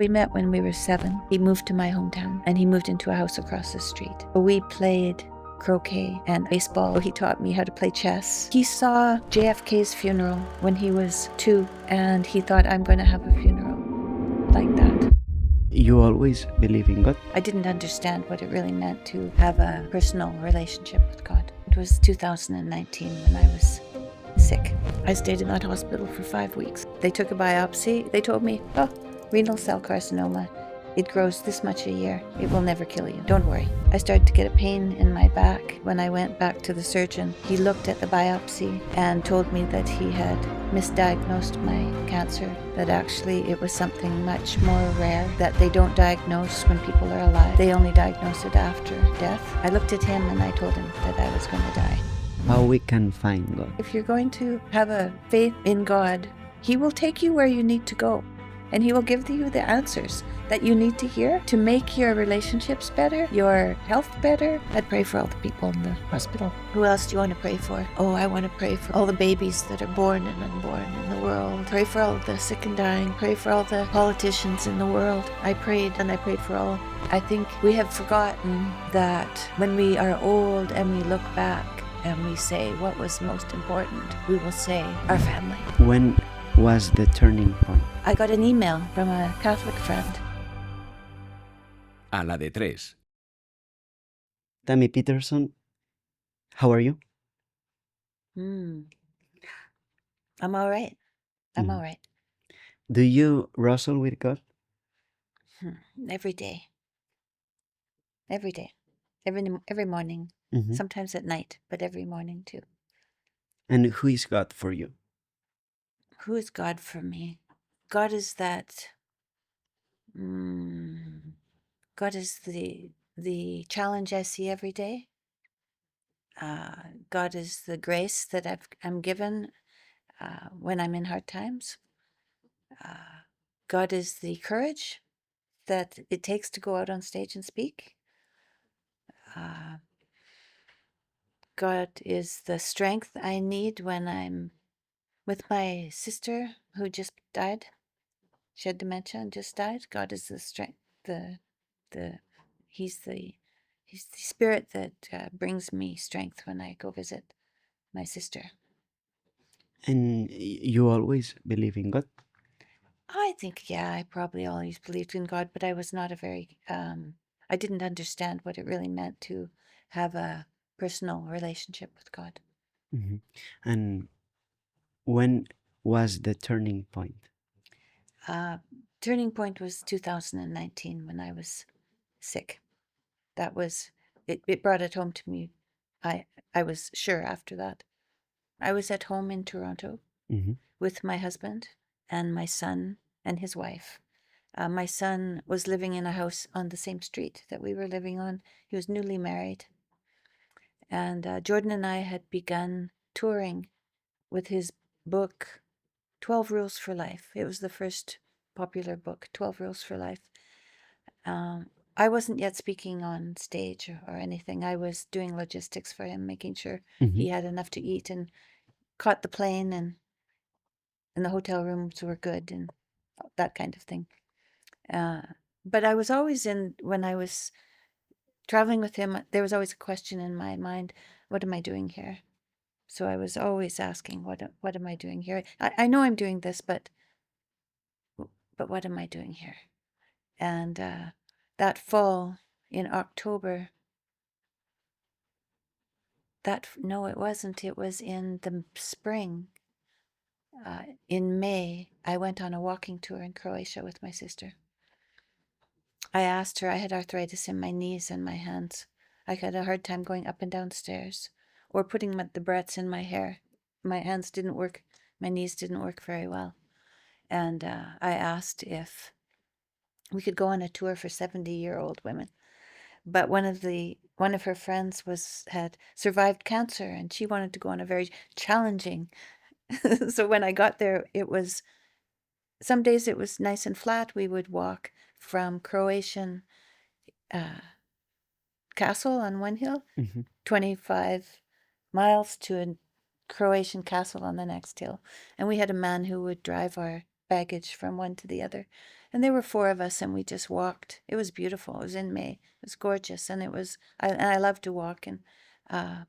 We met when we were 7. He moved to my hometown and he moved into a house across the street. We played croquet and baseball. He taught me how to play chess. He saw JFK's funeral when he was 2 and he thought, I'm going to have a funeral like that. You always believe in God? I didn't understand what it really meant to have a personal relationship with God. It was 2019 when I was sick. I stayed in that hospital for 5 weeks. They took a biopsy. They told me, renal cell carcinoma. It grows this much a year. It will never kill you. Don't worry. I started to get a pain in my back. When I went back to the surgeon, he looked at the biopsy and told me that he had misdiagnosed my cancer, that actually it was something much more rare, that they don't diagnose when people are alive. They only diagnose it after death. I looked at him and I told him that I was going to die. How we can find God? If you're going to have a faith in God, He will take you where you need to go. And He will give you the answers that you need to hear to make your relationships better, your health better. I'd pray for all the people in the hospital. Who else do you want to pray for? Oh, I want to pray for all the babies that are born and unborn in the world. Pray for all the sick and dying. Pray for all the politicians in the world. I prayed for all. I think we have forgotten that when we are old and we look back and we say what was most important, we will say our family. When was the turning point? I got an email from a Catholic friend. Aladetres. Tammy Peterson, how are you? I'm all right. I'm all right. Do you wrestle with God? Every day. Every day. Every morning. Sometimes at night, but every morning too. And who is God for you? Who is God for me? God is that. God is the challenge I see every day. God is the grace that I'm given when I'm in hard times. God is the courage that it takes to go out on stage and speak. God is the strength I need when I'm with my sister who just died. She had dementia and just died. God is the strength, He's the spirit that brings me strength when I go visit my sister. And you always believe in God? I think, I probably always believed in God, but I was not I didn't understand what it really meant to have a personal relationship with God. And when was the turning point? Turning point was 2019 when I was sick. That was, it brought it home to me. I was sure after that. I was at home in Toronto with my husband and my son and his wife. My son was living in a house on the same street that we were living on. He was newly married. And Jordan and I had begun touring with his book, 12 Rules for Life. It was the first popular book, 12 Rules for Life. I wasn't yet speaking on stage or anything. I was doing logistics for him, making sure he had enough to eat and caught the plane and the hotel rooms were good and that kind of thing. But I was always when I was traveling with him, there was always a question in my mind, what am I doing here? So I was always asking, what am I doing here? I know I'm doing this, but what am I doing here? And that fall in October, no, it wasn't. It was in the spring. In May, I went on a walking tour in Croatia with my sister. I asked her, I had arthritis in my knees and my hands. I had a hard time going up and down stairs or putting the barrettes in my hair. My hands didn't work. My knees didn't work very well. And I asked if we could go on a tour for 70-year-old women. But one of her friends had survived cancer and she wanted to go on a very challenging. So when I got there, some days it was nice and flat. We would walk from Croatian castle on one hill, 25 miles to a Croatian castle on the next hill. And we had a man who would drive our baggage from one to the other. And there were 4 of us, and we just walked. It was beautiful. It was in May. It was gorgeous, and I love to walk, and uh,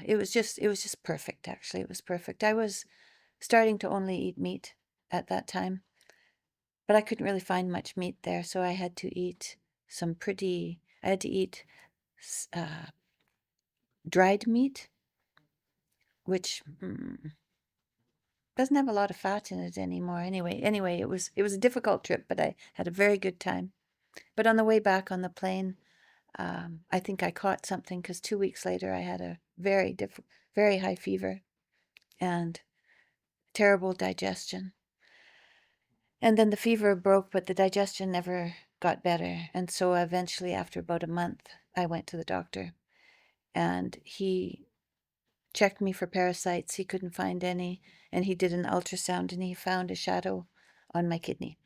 it was just perfect. Actually, it was perfect. I was starting to only eat meat at that time, but I couldn't really find much meat there, so I had to eat I had to eat dried meat, which doesn't have a lot of fat in it anymore. Anyway, it was a difficult trip, but I had a very good time. But on the way back on the plane, I think I caught something because 2 weeks later I had a very high fever and terrible digestion. And then the fever broke, but the digestion never got better. And so eventually, after about a month, I went to the doctor, and he checked me for parasites. He couldn't find any, and he did an ultrasound, and he found a shadow on my kidney.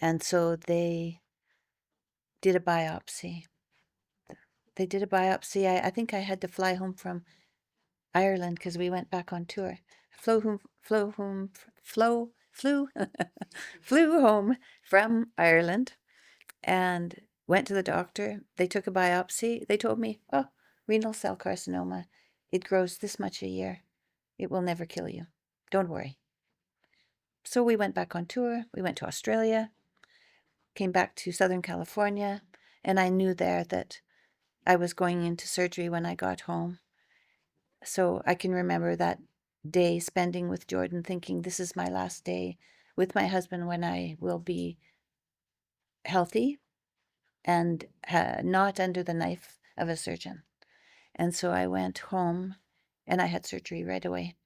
And so they did a biopsy. I think I had to fly home from Ireland because we went back on tour. Flew home from Ireland and went to the doctor. They took a biopsy. They told me, oh, renal cell carcinoma. It grows this much a year. It will never kill you. Don't worry. So we went back on tour. We went to Australia, came back to Southern California, and I knew there that I was going into surgery when I got home. So I can remember that day spending with Jordan, thinking this is my last day with my husband when I will be healthy and not under the knife of a surgeon. And so I went home and I had surgery right away.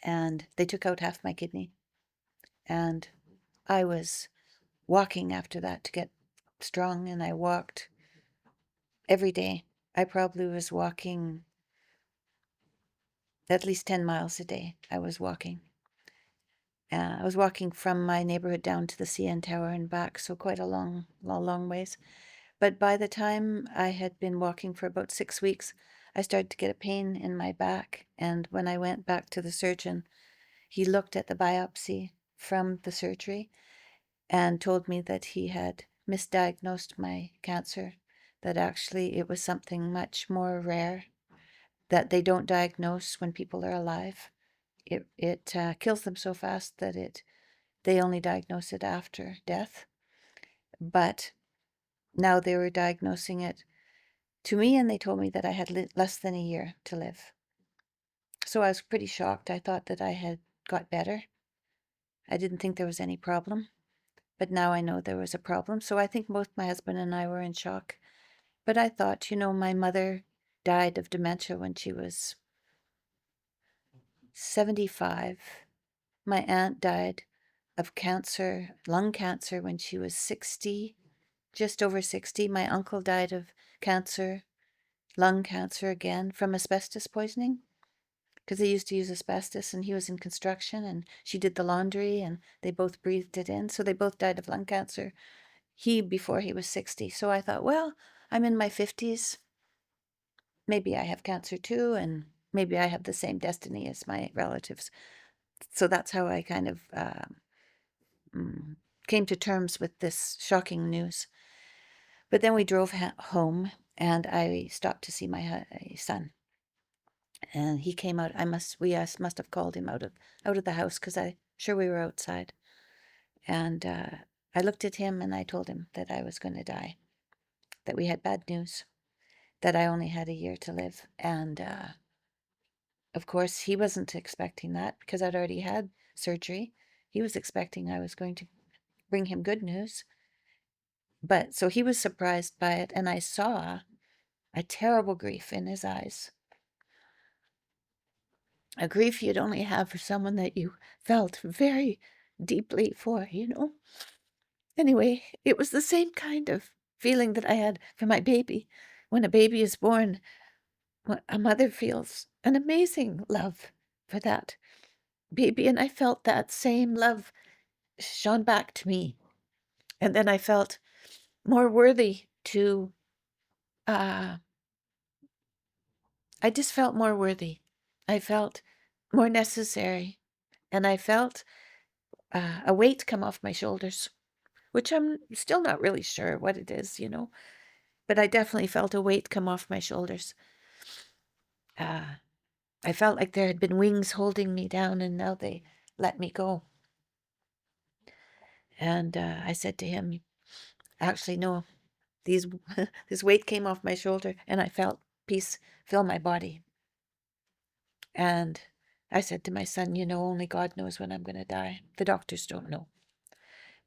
And they took out half my kidney. And I was walking after that to get strong, and I walked every day. I probably was walking at least 10 miles a day. I was walking. I was walking from my neighborhood down to the CN Tower and back, so quite a long ways. But by the time I had been walking for about 6 weeks, I started to get a pain in my back. And when I went back to the surgeon, he looked at the biopsy from the surgery and told me that he had misdiagnosed my cancer, that actually it was something much more rare, that they don't diagnose when people are alive. It kills them so fast that they only diagnose it after death. But now they were diagnosing it to me, and they told me that I had less than a year to live. So I was pretty shocked. I thought that I had got better. I didn't think there was any problem, but now I know there was a problem. So I think both my husband and I were in shock. But I thought, my mother died of dementia when she was 75. My aunt died of cancer, lung cancer, when she was 60, just over 60. My uncle died of cancer, lung cancer again, from asbestos poisoning, because they used to use asbestos, and he was in construction, and she did the laundry, and they both breathed it in. So they both died of lung cancer, he before he was 60. So I thought, well, I'm in my 50s. Maybe I have cancer too, and maybe I have the same destiny as my relatives. So that's how I kind of came to terms with this shocking news. But then we drove home, and I stopped to see my son. And he came out. We must have called him out of the house, because we were outside. And I looked at him and I told him that I was going to die, that we had bad news, that I only had a year to live. And of course, he wasn't expecting that, because I'd already had surgery. He was expecting I was going to bring him good news. But so he was surprised by it, and I saw a terrible grief in his eyes. A grief you'd only have for someone that you felt very deeply for. Anyway, it was the same kind of feeling that I had for my baby. When a baby is born, a mother feels an amazing love for that baby, and I felt that same love shone back to me. And then I felt more worthy to, I just felt more worthy. I felt more necessary. And I felt a weight come off my shoulders, which I'm still not really sure what it is, but I definitely felt a weight come off my shoulders. I felt like there had been wings holding me down, and now they let me go. And I said to him, actually, no, these this weight came off my shoulder, and I felt peace fill my body. And I said to my son, only God knows when I'm going to die. The doctors don't know.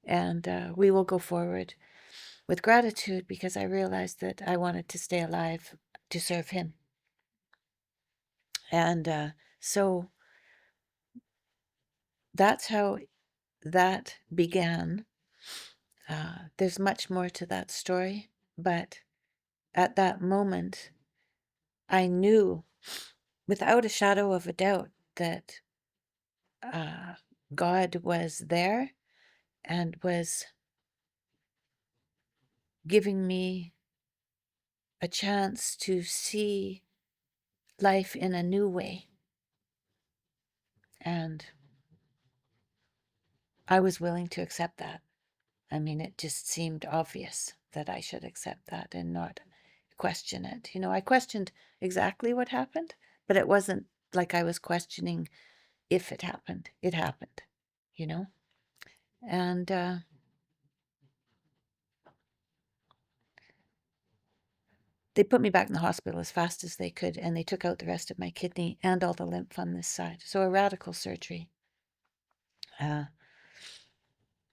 And we will go forward with gratitude, because I realized that I wanted to stay alive to serve him. And so that's how that began. There's much more to that story, but at that moment, I knew without a shadow of a doubt that God was there and was giving me a chance to see life in a new way. And I was willing to accept that. I mean, it just seemed obvious that I should accept that and not question it. I questioned exactly what happened, but it wasn't like I was questioning if it happened. It happened, you know? And they put me back in the hospital as fast as they could, and they took out the rest of my kidney and all the lymph on this side. So a radical surgery.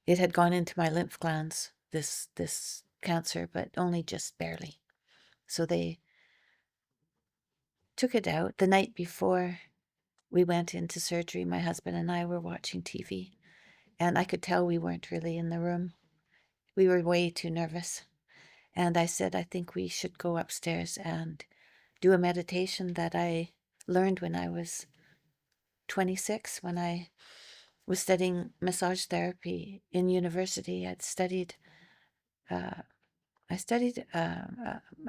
It had gone into my lymph glands, this cancer, but only just barely. So they took it out. The night before we went into surgery, my husband and I were watching TV, and I could tell we weren't really in the room. We were way too nervous. And I said, I think we should go upstairs and do a meditation that I learned when I was 26, when I was studying massage therapy in university. I studied a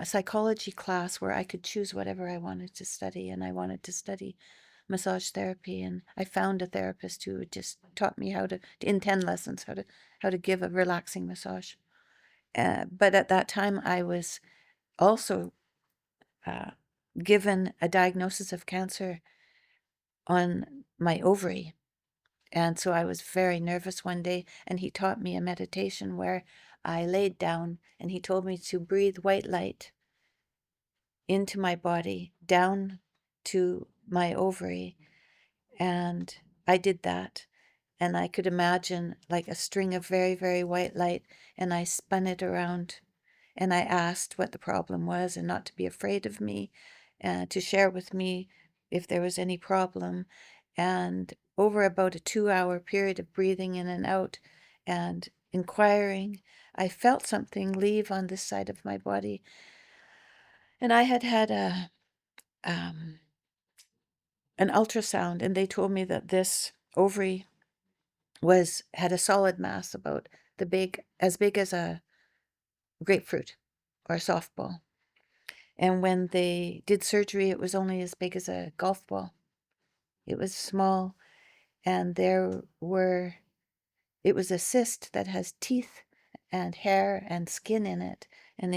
psychology class where I could choose whatever I wanted to study, and I wanted to study massage therapy. And I found a therapist who just taught me how to in 10 lessons, how to give a relaxing massage. But at that time, I was also given a diagnosis of cancer on my ovary. And so I was very nervous one day, and he taught me a meditation where I laid down, and he told me to breathe white light into my body, down to my ovary. And I did that. And I could imagine like a string of very, very white light, and I spun it around, and I asked what the problem was and not to be afraid of me, to share with me if there was any problem. And over about a 2-hour period of breathing in and out and inquiring, I felt something leave on this side of my body. And I had had an ultrasound, and they told me that this ovary had a solid mass about as big as a grapefruit or a softball. And when they did surgery, it was only as big as a golf ball. It was small, and it was a cyst that has teeth and hair and skin in it. And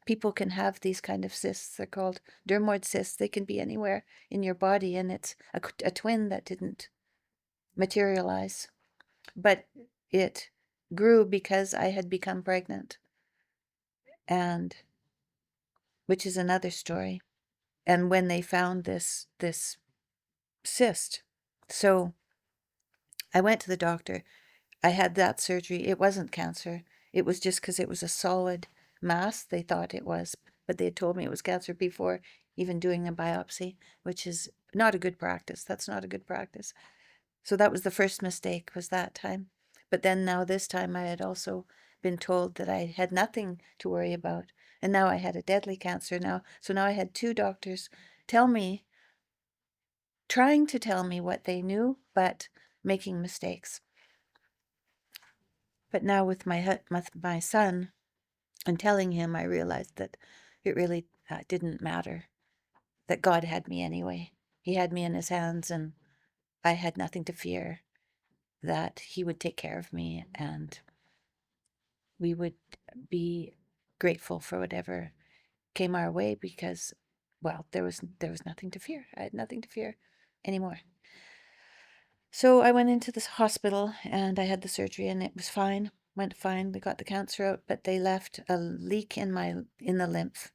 people can have these kind of cysts. They're called dermoid cysts. They can be anywhere in your body, and it's a twin that didn't materialize. But it grew because I had become pregnant, and which is another story. And when they found this cyst, so I went to the doctor. I had that surgery. It wasn't cancer. It was just because it was a solid mass. They thought it was, but they had told me it was cancer before even doing a biopsy, which is not a good practice. That's not a good practice. So that was the first mistake, was that time. But then now this time I had also been told that I had nothing to worry about. And now I had a deadly cancer now. So now I had 2 doctors trying to tell me what they knew, but making mistakes. But now with my son and telling him, I realized that it really didn't matter, that God had me anyway. He had me in his hands, and I had nothing to fear. that he would take care of me and we would be grateful for whatever came our way because, well, there was nothing to fear. I had nothing to fear anymore. So I went into this hospital and I had the surgery and it was fine. Went fine. They got the cancer out, but they left a leak in the lymph.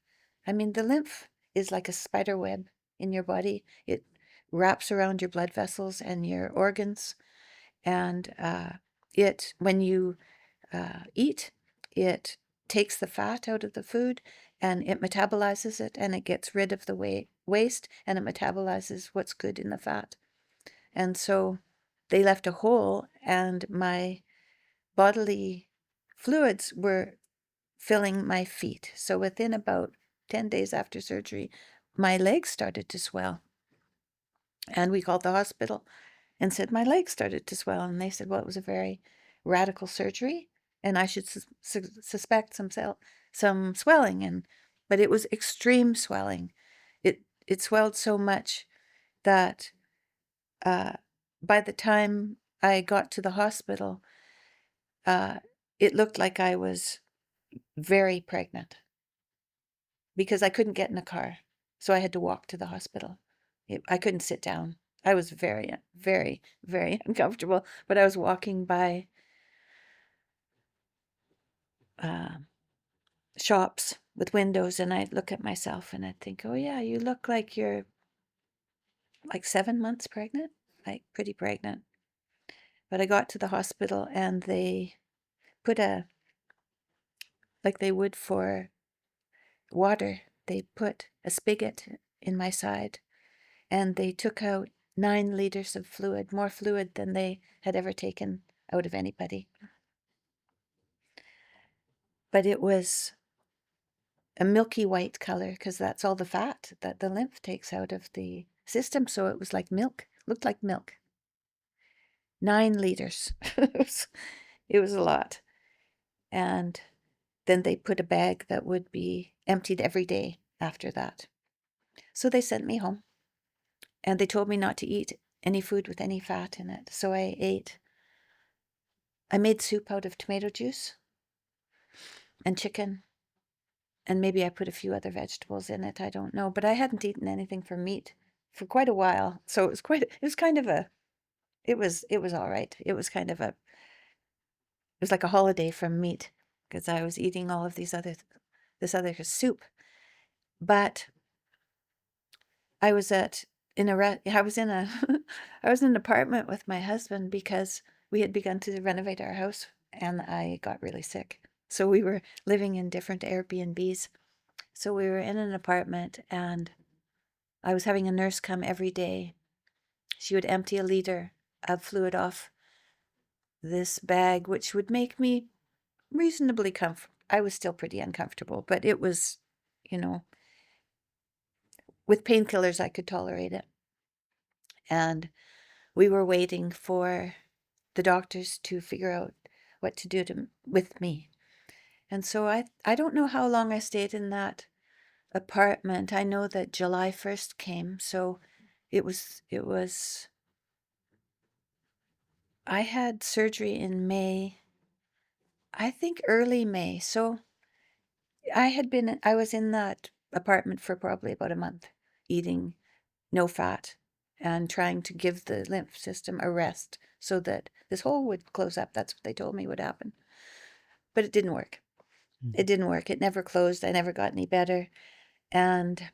I mean, the lymph is like a spider web in your body. It wraps around your blood vessels and your organs, and when you eat, it takes the fat out of the food and it metabolizes it and it gets rid of the waste and it metabolizes what's good in the fat. And so they left a hole and my bodily fluids were filling my feet. So within about 10 days after surgery, my legs started to swell. And we called the hospital and said my legs started to swell. And they said, well, it was a very radical surgery and I should suspect some swelling. But it was extreme swelling. It swelled so much that by the time I got to the hospital, it looked like I was very pregnant because I couldn't get in a car. So I had to walk to the hospital. I couldn't sit down. I was very, very, very uncomfortable, but I was walking by shops with windows and I'd look at myself and I'd think, oh yeah, you look like you're like 7 months pregnant, like pretty pregnant. But I got to the hospital and they put like they would for water, they put a spigot in my side and they took out 9 liters of fluid, more fluid than they had ever taken out of anybody. But it was a milky white color because that's all the fat that the lymph takes out of the system. So it was like milk, looked like milk. 9 liters. It was a lot. And then they put a bag that would be emptied every day after that. So they sent me home and they told me not to eat any food with any fat in it. So I made soup out of tomato juice and chicken. And maybe I put a few other vegetables in it. I don't know. But I hadn't eaten anything from meat for quite a while. So it was it was all right. It was like a holiday from meat because I was eating all of this other soup. But I was I was in a I was in an apartment with my husband because we had begun to renovate our house and I got really sick. So we were living in different Airbnbs. So we were in an apartment and I was having a nurse come every day. She would empty a liter of fluid off this bag, which would make me reasonably comfortable. I was still pretty uncomfortable, but it was, you know, with painkillers, I could tolerate it. And we were waiting for the doctors to figure out what to do with me. And so I don't know how long I stayed in that apartment. I know that July 1st came, so it was I had surgery in May, I think early May. So I was in that apartment for probably about a month, eating no fat and trying to give the lymph system a rest so that this hole would close up. That's what they told me would happen. But it didn't work. It didn't work. It never closed. I never got any better. And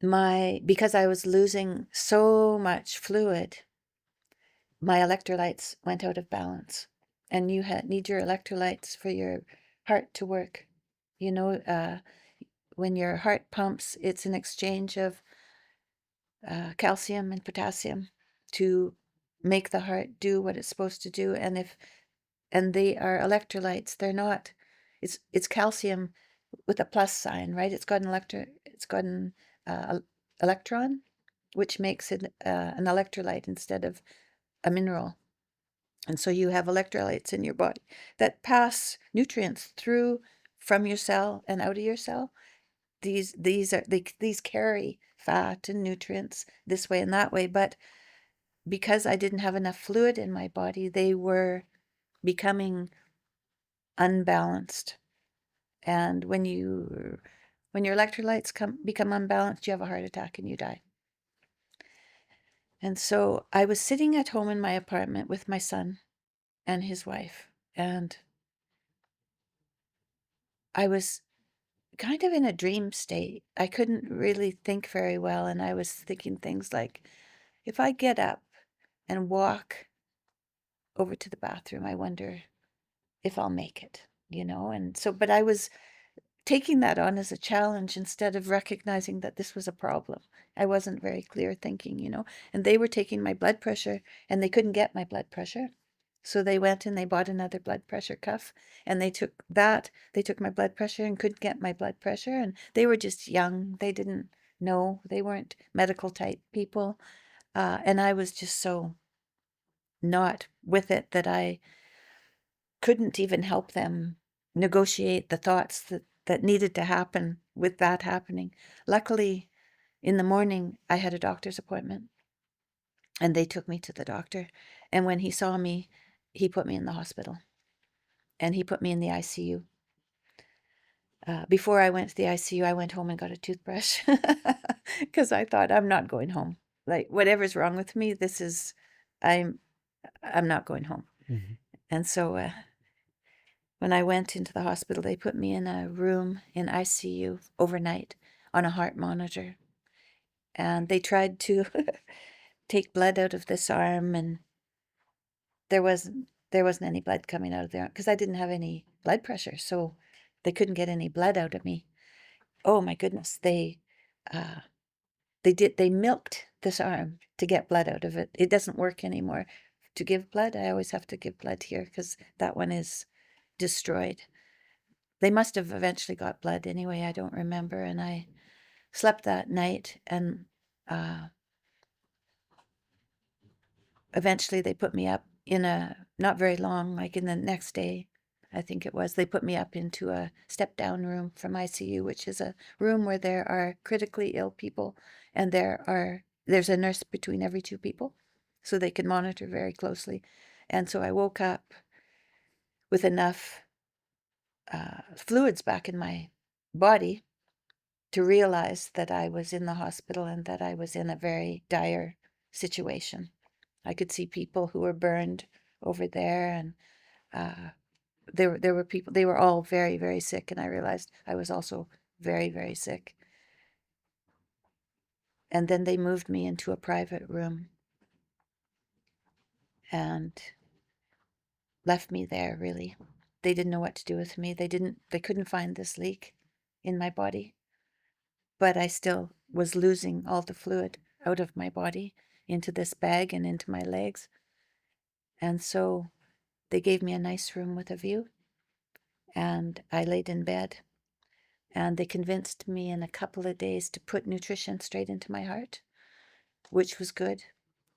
because I was losing so much fluid, my electrolytes went out of balance. And you need your electrolytes for your heart to work. You know, when your heart pumps, it's an exchange of calcium and potassium to make the heart do what it's supposed to do. And they are electrolytes. They're not. It's calcium with a plus sign, right? It's got an electron, which makes it an electrolyte instead of a mineral. And so you have electrolytes in your body that pass nutrients through from your cell and out of your cell. These carry fat and nutrients this way and that way, but because I didn't have enough fluid in my body, they were becoming unbalanced. And when your electrolytes become unbalanced, you have a heart attack and you die. And so I was sitting at home in my apartment with my son and his wife, and I was kind of in a dream state. I couldn't really think very well, and I was thinking things like, if I get up and walk over to the bathroom, I wonder if I'll make it, And so, but I was taking that on as a challenge instead of recognizing that this was a problem. I wasn't very clear thinking, and they were taking my blood pressure and they couldn't get my blood pressure. So they went and they bought another blood pressure cuff and they took my blood pressure and couldn't get my blood pressure. And they were just young. They didn't know, they weren't medical type people. And I was just so not with it that I couldn't even help them negotiate the thoughts that needed to happen with that happening. Luckily, in the morning, I had a doctor's appointment and they took me to the doctor. And when he saw me, he put me in the hospital and he put me in the ICU. Before I went to the ICU, I went home and got a toothbrush because I thought, I'm not going home. Like, whatever's wrong with me, I'm not going home. Mhm. And so when I went into the hospital, they put me in a room in ICU overnight on a heart monitor. And they tried to take blood out of this arm, and there wasn't any blood coming out of there because I didn't have any blood pressure, so they couldn't get any blood out of me. Oh my goodness, they milked this arm to get blood out of it. It doesn't work anymore to give blood. I always have to give blood here because that one is destroyed. They must have eventually got blood anyway. I don't remember. And I slept that night, and eventually they put me up in not very long, like in the next day, I think it was, they put me up into a step down room from ICU, which is a room where there are critically ill people and there's a nurse between every two people, so they can monitor very closely. And so I woke up with enough fluids back in my body to realize that I was in the hospital and that I was in a very dire situation. I could see people who were burned over there, and there were people. They were all very, very sick, and I realized I was also very, very sick. And then they moved me into a private room and left me there. Really, they didn't know what to do with me. They couldn't find this leak in my body, but I still was losing all the fluid out of my body into this bag and into my legs. And so they gave me a nice room with a view, and I laid in bed, and they convinced me in a couple of days to put nutrition straight into my heart, which was good.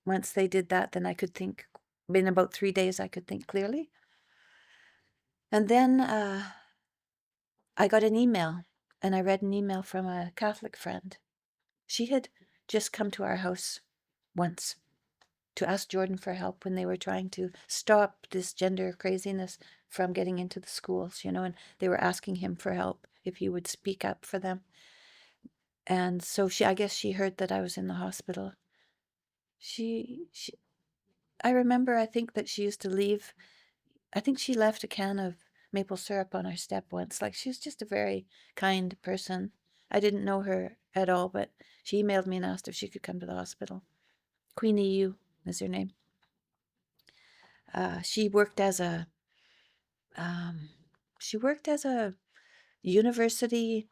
Once they did that, then I could think. In about 3 days, I could think clearly. And then I got an email, and I read an email from a Catholic friend. She had just come to our house once to ask Jordan for help when they were trying to stop this gender craziness from getting into the schools, and they were asking him for help if he would speak up for them. And so I guess she heard that I was in the hospital. I remember, I think that she used to leave, I think she left a can of maple syrup on our step once. Like, she was just a very kind person. I didn't know her at all, but she emailed me and asked if she could come to the hospital. Queenie Yu is her name. She worked as a university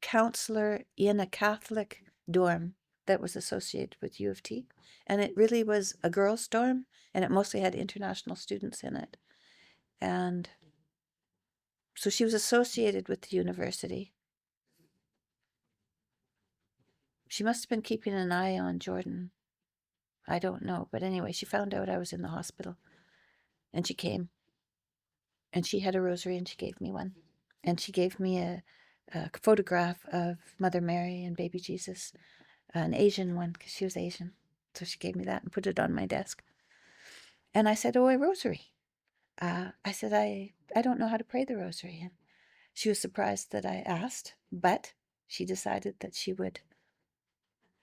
counselor in a Catholic dorm that was associated with U of T. And it really was a girls' dorm, and it mostly had international students in it. And so she was associated with the university. She must have been keeping an eye on Jordan. I don't know. But anyway, she found out I was in the hospital, and she came. And she had a rosary, and she gave me one. And she gave me a photograph of Mother Mary and baby Jesus, an Asian one, because she was Asian. So she gave me that and put it on my desk. And I said, oh, a rosary. I said, I don't know how to pray the rosary. And she was surprised that I asked, but she decided that she would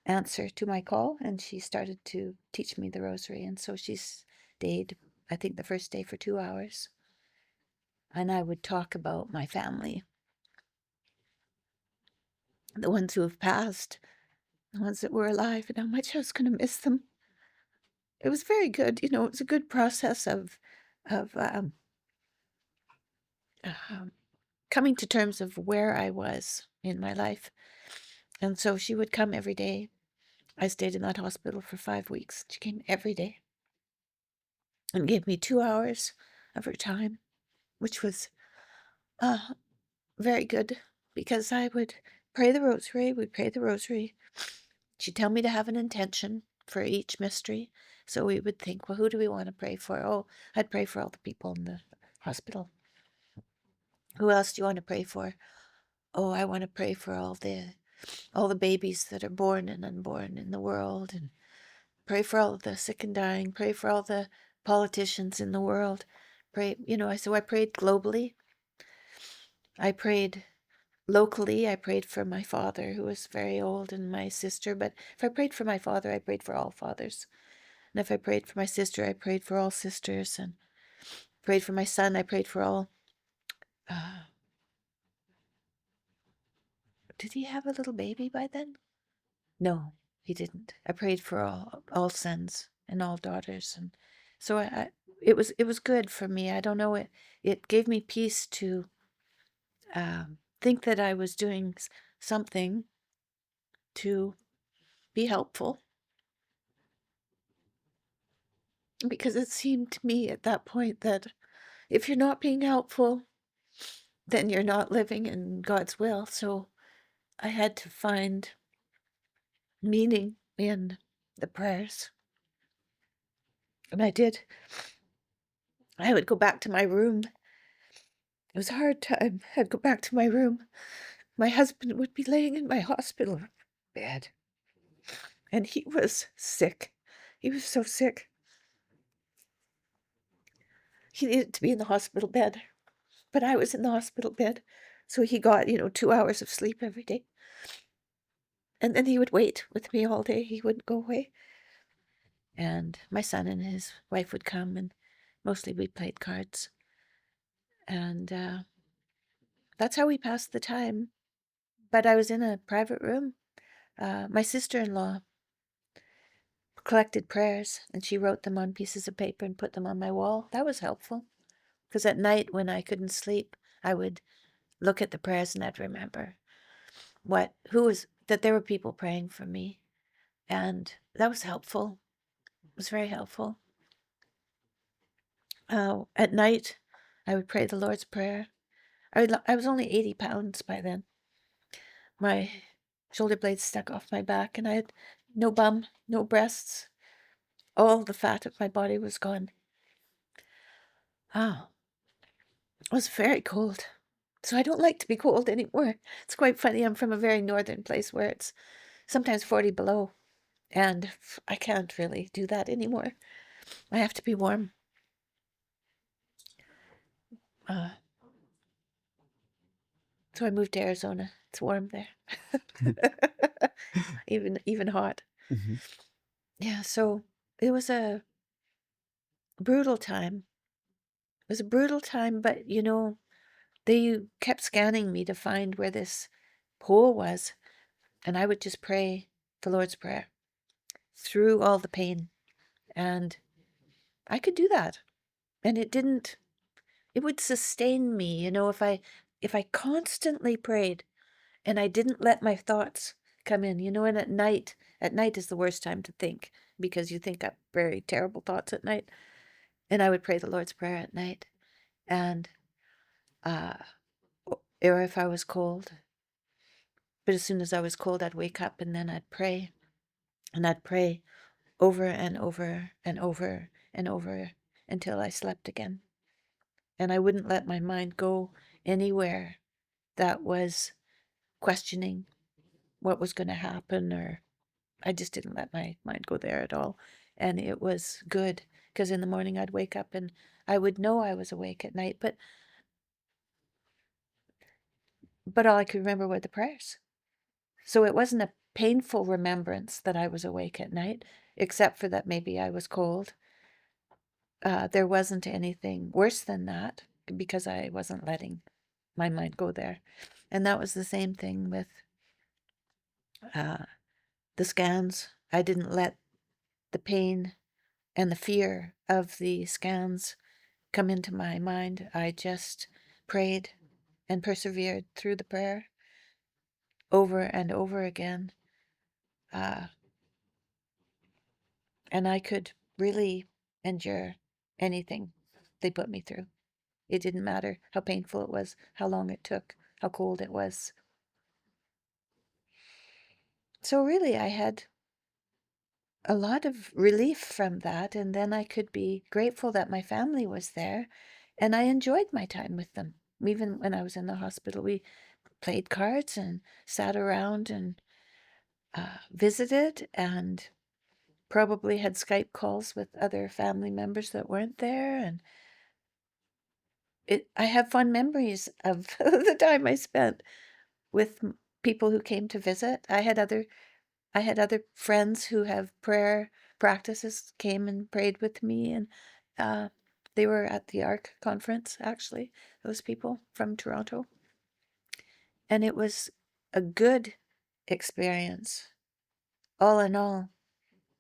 answer to my call, and she started to teach me the rosary. And so she stayed, I think, the first day for 2 hours. And I would talk about my family, the ones who have passed, the ones that were alive, and how much I was going to miss them. It was very good. It was a good process of of um, coming to terms of where I was in my life. And so she would come every day. I stayed in that hospital for 5 weeks. She came every day and gave me 2 hours of her time, which was very good, because I would pray the rosary. We'd pray the rosary. She'd tell me to have an intention for each mystery. So we would think, well, who do we want to pray for? Oh, I'd pray for all the people in the hospital. Who else do you want to pray for? Oh, I want to pray for all the babies that are born and unborn in the world, and pray for all the sick and dying, pray for all the politicians in the world. Pray, so I prayed globally. I prayed locally. I prayed for my father, who was very old, and my sister. But if I prayed for my father, I prayed for all fathers. And if I prayed for my sister, I prayed for all sisters. And prayed for my son, I prayed for all. Did he have a little baby by then? No, he didn't. I prayed for all sons and all daughters, and so it was good for me. I don't know, it gave me peace to think that I was doing something to be helpful, because it seemed to me at that point that if you're not being helpful, then you're not living in God's will. So I had to find meaning in the prayers, and I did. I would go back to my room. It was a hard time. I'd go back to my room. My husband would be laying in my hospital bed, and he was sick. He was so sick. He needed to be in the hospital bed, but I was in the hospital bed. So he got, 2 hours of sleep every day. And then he would wait with me all day. He wouldn't go away. And my son and his wife would come, and mostly we played cards. And that's how we passed the time. But I was in a private room. My sister-in-law collected prayers, and she wrote them on pieces of paper and put them on my wall. That was helpful, because at night when I couldn't sleep, I would look at the prayers and I'd remember that there were people praying for me. And that was helpful. It was very helpful. At night, I would pray the Lord's Prayer. I was only 80 pounds by then. My shoulder blades stuck off my back, and I had no bum, no breasts. All the fat of my body was gone. Oh, it was very cold. So I don't like to be cold anymore. It's quite funny. I'm from a very northern place where it's sometimes 40 below, and I can't really do that anymore. I have to be warm. So I moved to Arizona. It's warm there. even hot. Mm-hmm. Yeah, so it was a brutal time. It was a brutal time, but they kept scanning me to find where this hole was, and I would just pray the Lord's Prayer through all the pain, and I could do that. And it would sustain me, if I constantly prayed and I didn't let my thoughts come in, and at night is the worst time to think, because you think up very terrible thoughts at night. And I would pray the Lord's Prayer at night, and or if I was cold. But as soon as I was cold, I'd wake up and then I'd pray, and I'd pray over and over and over and over until I slept again. And I wouldn't let my mind go anywhere that was questioning what was going to happen, or I just didn't let my mind go there at all. And it was good because in the morning I'd wake up and I would know I was awake at night, but all I could remember were the prayers. So it wasn't a painful remembrance that I was awake at night, except for that maybe I was cold. There wasn't anything worse than that because I wasn't letting my mind go there. And that was the same thing with the scans. I didn't let the pain and the fear of the scans come into my mind. I just prayed and persevered through the prayer over and over again. And I could really endure anything they put me through. It didn't matter how painful it was, how long it took, how cold it was. So really, I had a lot of relief from that, and then I could be grateful that my family was there, and I enjoyed my time with them. Even when I was in the hospital, we played cards and sat around and visited and probably had Skype calls with other family members that weren't there. And I have fond memories of the time I spent with people who came to visit. I had other friends who have prayer practices came and prayed with me, and they were at the ARC conference, actually, those people from Toronto. And it was a good experience. All in all,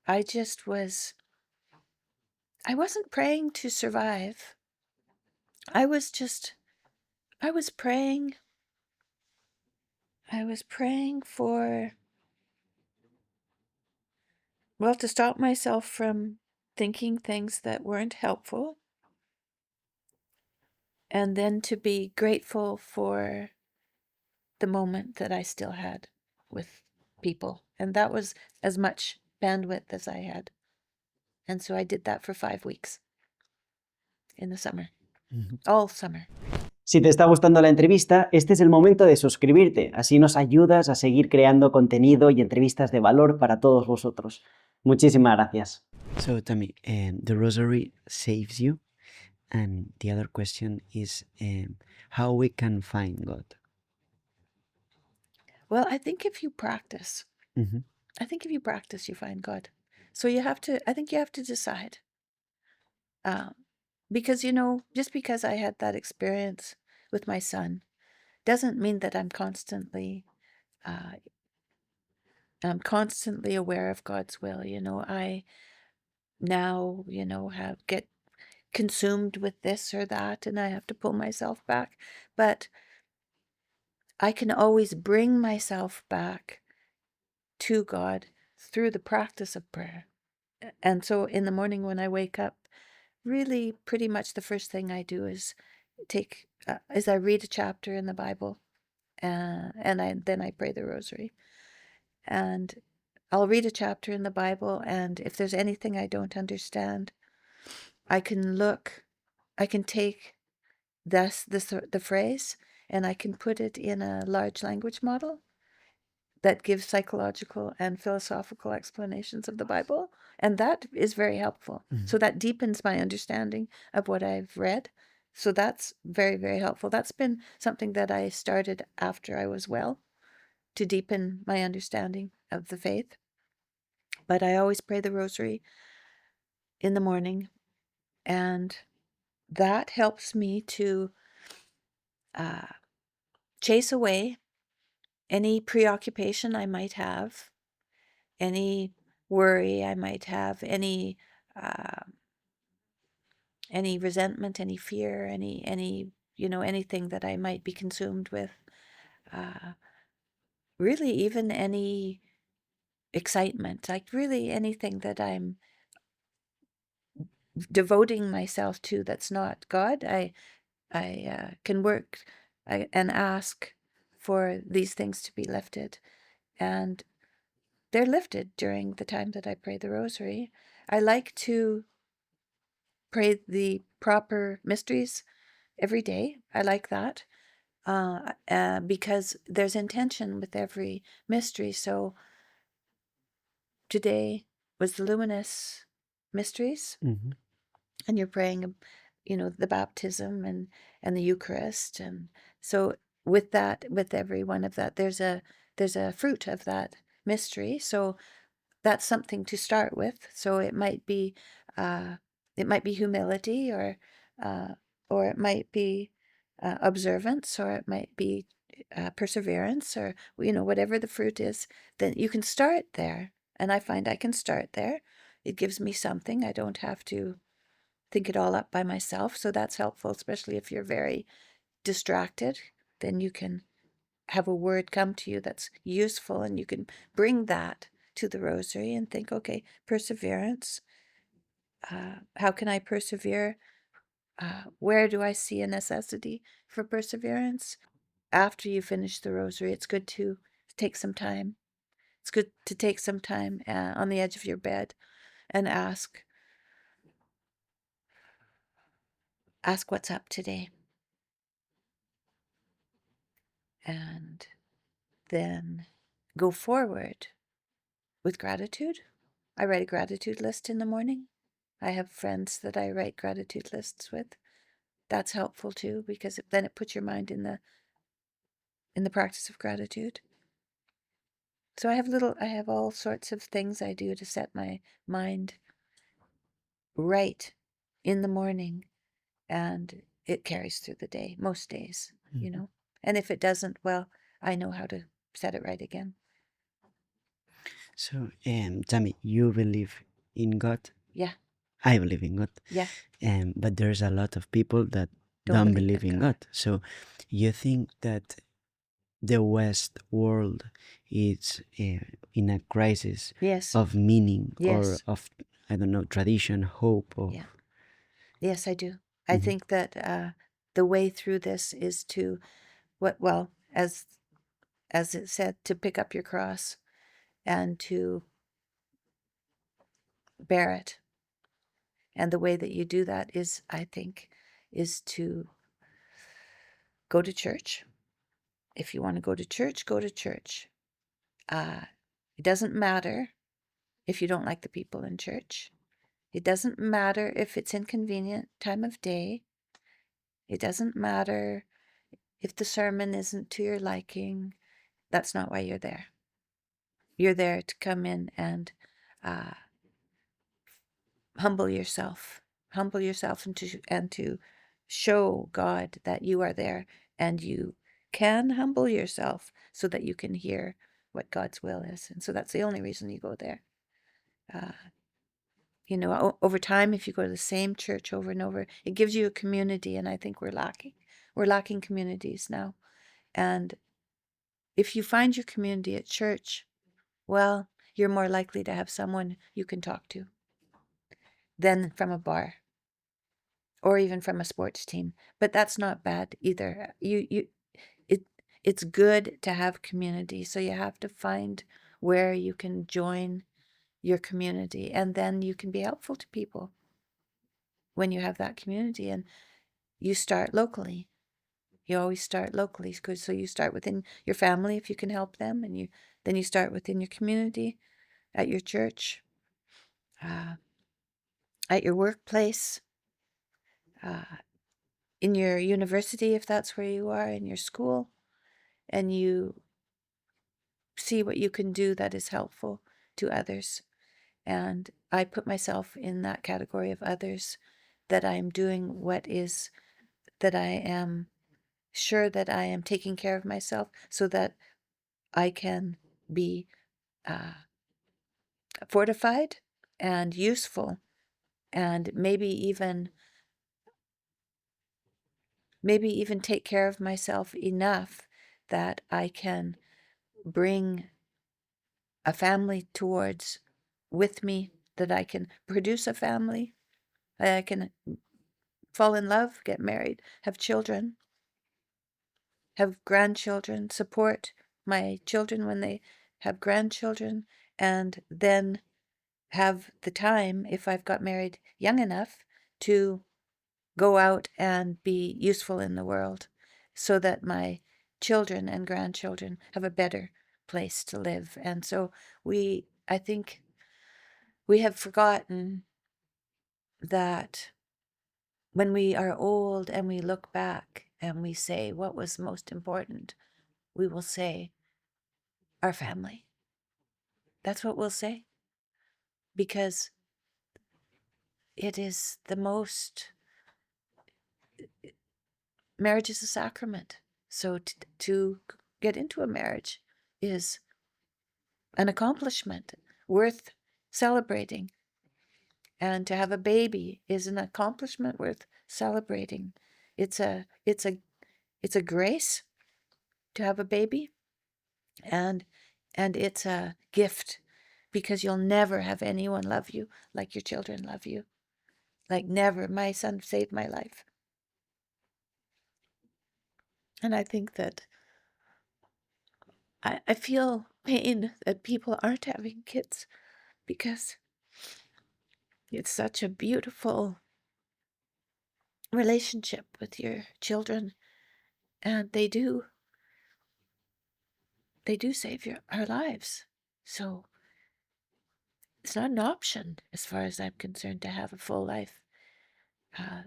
I wasn't praying to survive. I was praying. I was praying for, well, to stop myself from thinking things that weren't helpful, and then to be grateful for the moment that I still had with people. And that was as much bandwidth as I had. And so I did that for 5 weeks in the summer, all summer. Si te está gustando la entrevista, este es el momento de suscribirte, así nos ayudas a seguir creando contenido y entrevistas de valor para todos vosotros. Muchísimas gracias. So Tammy, the rosary saves you, and the other question is how we can find God. Well, I think if you practice, you find God. So I think you have to decide. Because, just because I had that experience with my son doesn't mean that I'm constantly aware of God's will. I now, get consumed with this or that, and I have to pull myself back. But I can always bring myself back to God through the practice of prayer. And so in the morning when I wake up, really pretty much the first thing I do is I read a chapter in the Bible, and then I pray the rosary. And I'll read a chapter in the Bible, and if there's anything I don't understand, I can take the phrase, and I can put it in a large language model that gives psychological and philosophical explanations of the Bible. And that is very helpful. So that deepens my understanding of what I've read. So that's very, very helpful. That's been something that I started after I was well, to deepen my understanding of the faith. But I always pray the rosary in the morning, and that helps me to chase away any preoccupation I might have, any worry I might have, any resentment, any fear, any anything that I might be consumed with. Really, even any excitement, like really anything that I'm devoting myself to that's not God. I can work and ask for these things to be lifted, and they're lifted during the time that I pray the rosary. I like to pray the proper mysteries every day. I like that because there's intention with every mystery. So today was the luminous mysteries, Mhm. and you're praying, the baptism and the Eucharist, and so with that, with every one of that, there's a fruit of that mystery. So that's something to start with. So uh, it might be humility, uh, or it might be observance, or it might be perseverance, or whatever the fruit is. Then you can start there, and I find I can start there. It gives me something. I don't have to think it all up by myself. So that's helpful, especially if you're very distracted. Then you can have a word come to you that's useful, and you can bring that to the rosary and think, okay, perseverance. How can I persevere? Where do I see a necessity for perseverance? After you finish the rosary, it's good to take some time. It's good to take some time on the edge of your bed and ask what's up today. And then go forward with gratitude. I write a gratitude list in the morning. I have friends that I write gratitude lists with. That's helpful too, because then it puts your mind in the practice of gratitude. So I have all sorts of things I do to set my mind right in the morning, and it carries through the day, most days, Mhm. And if it doesn't, well, I know how to set it right again. So, Tammy, you believe in God? Yeah, I believe in God. yeah. But there's a lot of people that Don't don't believe believe in in God. God. So, you think that the West world is in a crisis Yes, of meaning or yes, of, I don't know, tradition, hope, of. yeah. Yes, I do. I Mhm. think that the way through this is to well, as it said, to pick up your cross and to bear it. And the way that you do that is, I think, is to go to church. If you want to go to church, go to church. It doesn't matter if you don't like the people in church. It doesn't matter if it's inconvenient time of day. It doesn't matter if the sermon isn't to your liking. That's not why you're there. You're there to come in and uh, humble yourself, and to show God that you are there, and you can humble yourself so that you can hear what God's will is. And so that's the only reason you go there. Uh, over time, if you go to the same church over and over, it gives you a community, and I think we're lacking. We're lacking communities now. And if you find your community at church, well, you're more likely to have someone you can talk to than from a bar or even from a sports team. But that's not bad either. It it's good to have community. So you have to find where you can join your community, and then you can be helpful to people when you have that community. And you start locally. You always start locally. So you start within your family if you can help them, and then you start within your community, at your church, uh, at your workplace, uh, in your university if that's where you are, in your school, and you see what you can do that is helpful to others. And I put myself in that category of others, that I am doing that I am sure that I am taking care of myself so that I can be uh, fortified and useful, and maybe even take care of myself enough that I can bring a family towards with me, that I can produce a family, that I can fall in love, get married, have children, have grandchildren, support my children when they have grandchildren, and then have the time, if I've got married young enough, to go out and be useful in the world, so that my children and grandchildren have a better place to live. And so I think We have forgotten that when we are old and we look back and we say what was most important, we will say our family. That's what we'll say. Because it is the most, marriage is a sacrament. So to get into a marriage is an accomplishment worth celebrating. And to have a baby is an accomplishment worth celebrating. It's a grace to have a baby, and it's a gift, because you'll never have anyone love you like your children love you. Like never. My son saved my life. And I think that I feel pain that people aren't having kids, because it's such a beautiful relationship with your children, and they do save our lives. So it's not an option, as far as I'm concerned, to have a full life.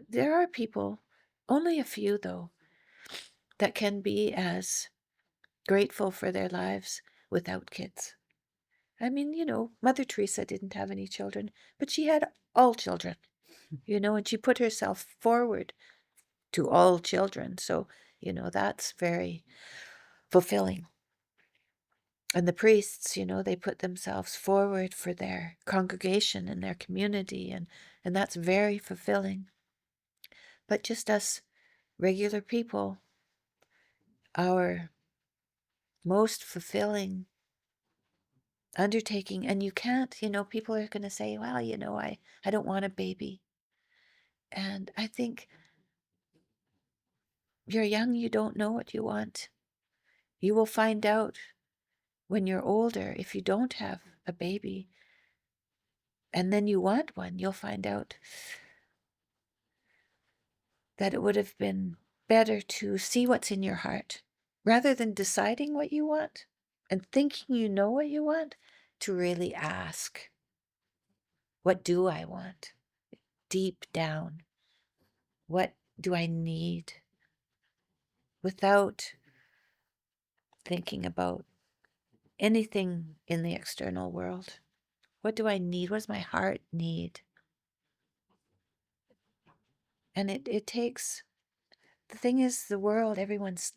There are people, only a few though, that can be as grateful for their lives without kids. I mean, Mother Teresa didn't have any children, but she had all children, and she put herself forward to all children. So, that's very fulfilling. And the priests, they put themselves forward for their congregation and their community, and that's very fulfilling. But just us regular people, our most fulfilling undertaking, and you can't, people are going to say, well, I don't want a baby. And I think you're young, you don't know what you want. You will find out when you're older, if you don't have a baby, and then you want one, you'll find out that it would have been better to see what's in your heart, rather than deciding what you want and thinking you know what you want, to really ask, what do I want? Deep down, what do I need? Without thinking about anything in the external world. What do I need? What does my heart need? And it takes, the thing is, the world, everyone's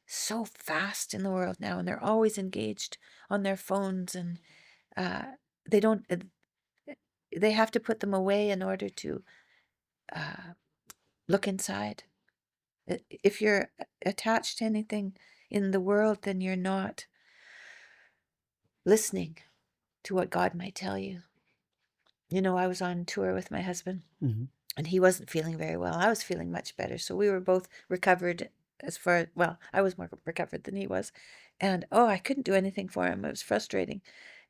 so fast in the world now, and they're always engaged on their phones, and they don't, they have to put them away in order to look inside. If you're attached to anything in the world, then you're not listening to what God might tell you. I was on tour with my husband, and he wasn't feeling very well. I was feeling much better. So we were both recovered, I was more recovered than he was. And, I couldn't do anything for him. It was frustrating.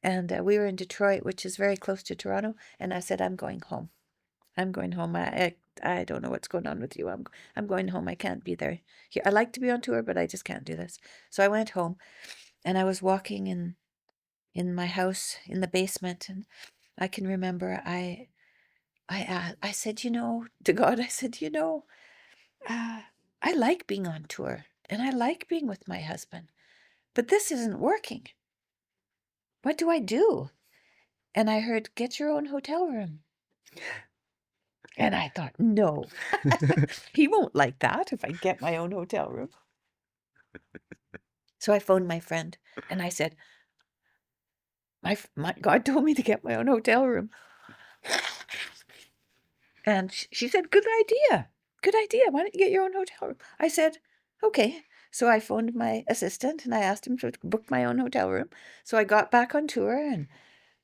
And we were in Detroit, which is very close to Toronto. And I said, I'm going home. I'm going home. I don't know what's going on with you. I'm going home. I can't be there. I like to be on tour, but I just can't do this. So I went home, and I was walking in my house in the basement, and I can remember I said, to God, I said, I like being on tour, and I like being with my husband, but this isn't working. What do I do? And I heard, get your own hotel room. And I thought, no, he won't like that if I get my own hotel room. So I phoned my friend, and I said, my God told me to get my own hotel room. And she said, good idea. Good idea. Why don't you get your own hotel room? I said, okay. So I phoned my assistant, and I asked him to book my own hotel room. So I got back on tour, and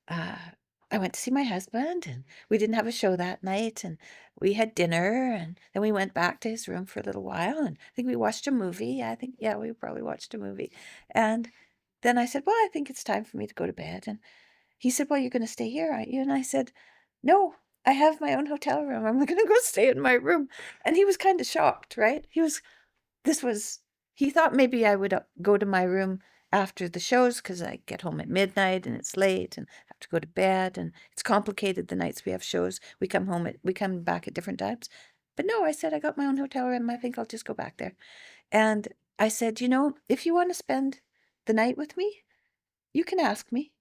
I went to see my husband, and we didn't have a show that night, and we had dinner, and then we went back to his room for a little while, and I think we watched a movie. We probably watched a movie. And then I said, well, I think it's time for me to go to bed. And he said, well, you're going to stay here, aren't you? And I said, no, I have my own hotel room. I'm going to go stay in my room. And he was kind of shocked, right? He thought maybe I would go to my room after the shows, because I get home at midnight and it's late and have to go to bed, and it's complicated the nights we have shows. We come back at different times. But no, I said, I got my own hotel room. I think I'll just go back there. And I said, if you want to spend the night with me, you can ask me,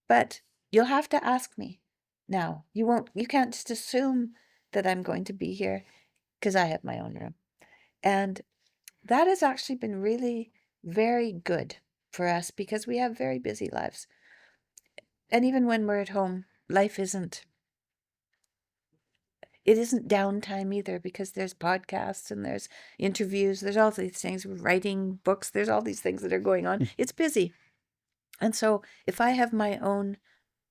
but you'll have to ask me now. You can't just assume that I'm going to be here, because I have my own room. And that has actually been really very good for us, because we have very busy lives. And even when we're at home, life isn't downtime either, because there's podcasts and there's interviews, there's all these things, writing books, there's all these things that are going on. It's busy. And so if I have my own